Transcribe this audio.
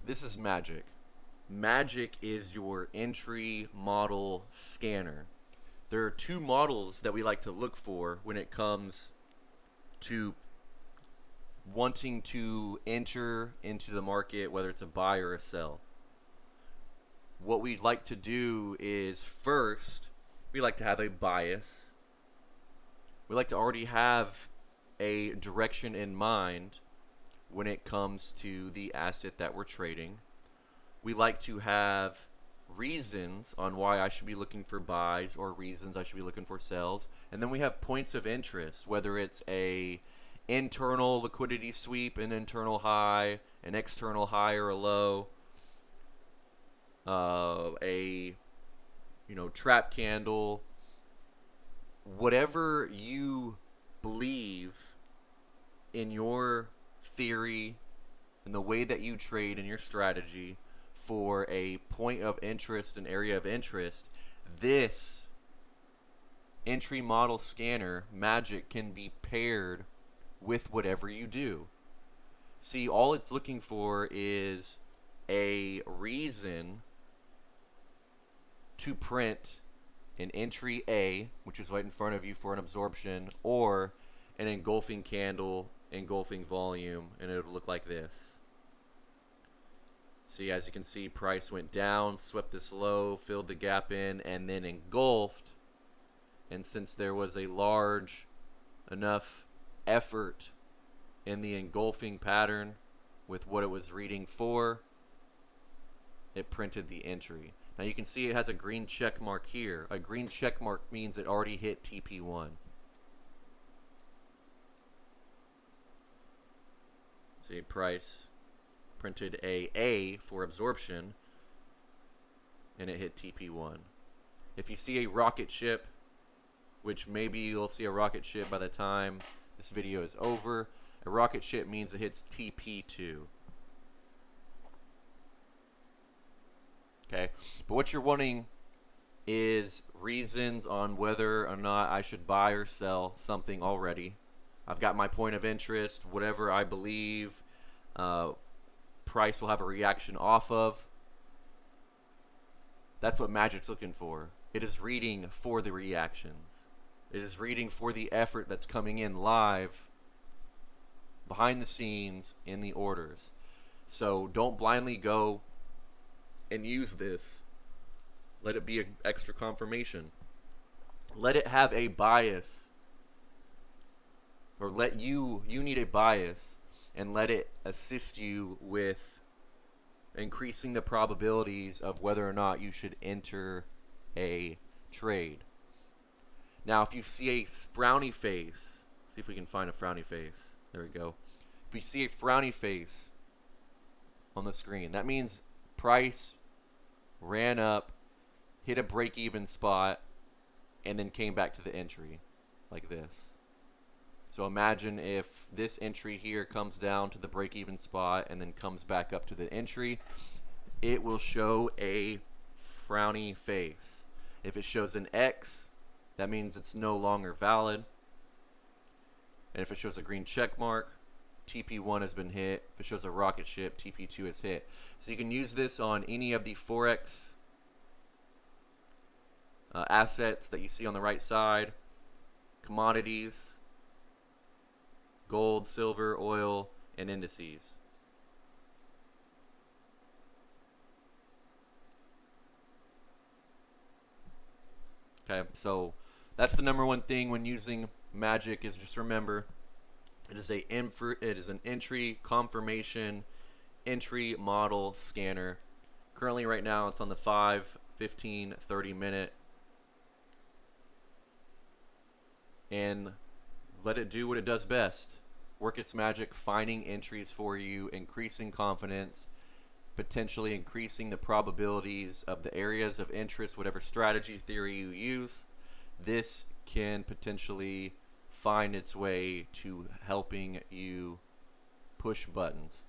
This is MAGIQ. MAGIQ is your entry model scanner. There are two models that we like to look for when it comes to wanting to enter into the market, whether it's a buy or a sell. What we'd like to do is first, we like to have a bias. We like to already have a direction in mind when it comes to the asset that we're trading. We like to have reasons on why I should be looking for buys or reasons I should be looking for sells. And then we have points of interest, whether it's a internal liquidity sweep, an internal high, an external high or a low, a trap candle, whatever you believe in your theory and the way that you trade and your strategy for a point of interest, an area of interest, this entry model scanner, MAGIQ, can be paired with whatever you do. See, all it's looking for is a reason to print an entry A, which is right in front of you for an absorption, or an engulfing candle, engulfing volume, and it'll look like this. See, as you can see, price went down, swept this low, filled the gap in, and then engulfed. And since there was a large enough effort in the engulfing pattern with what it was reading for, it printed the entry. Now you can see it has a green check mark here. A green check mark means it already hit TP1. See, price printed A for absorption, and it hit TP1. If you see a rocket ship, which maybe you'll see a rocket ship by the time this video is over, a rocket ship means it hits TP2. Okay, but what you're wanting is reasons on whether or not I should buy or sell something already. I've got my point of interest, whatever I believe price will have a reaction off of. That's what MAGIQ's looking for. It is reading for the reactions. It is reading for the effort that's coming in live behind the scenes in the orders. So don't blindly go and use this. Let it be an extra confirmation. Let it have a bias, or let you need a bias, and let it assist you with increasing the probabilities of whether or not you should enter a trade. Now, if you see a frowny face, see if we can find a frowny face. There we go. If you see a frowny face on the screen, that means price ran up, hit a break-even spot, and then came back to the entry like this. So imagine if this entry here comes down to the break-even spot and then comes back up to the entry, it will show a frowny face. If it shows an X, that means it's no longer valid. And if it shows a green check mark, TP1 has been hit. If it shows a rocket ship, TP2 is hit. So you can use this on any of the Forex assets that you see on the right side, commodities, gold, silver, oil, and indices. Okay, so that's the number one thing when using MAGIQ, is just remember it is an entry confirmation entry model scanner. Currently right now it's on the 5, 15, 30 minute, and let it do what it does best. Work its magic, finding entries for you, increasing confidence, potentially increasing the probabilities of the areas of interest, whatever strategy theory you use. This can potentially find its way to helping you push buttons.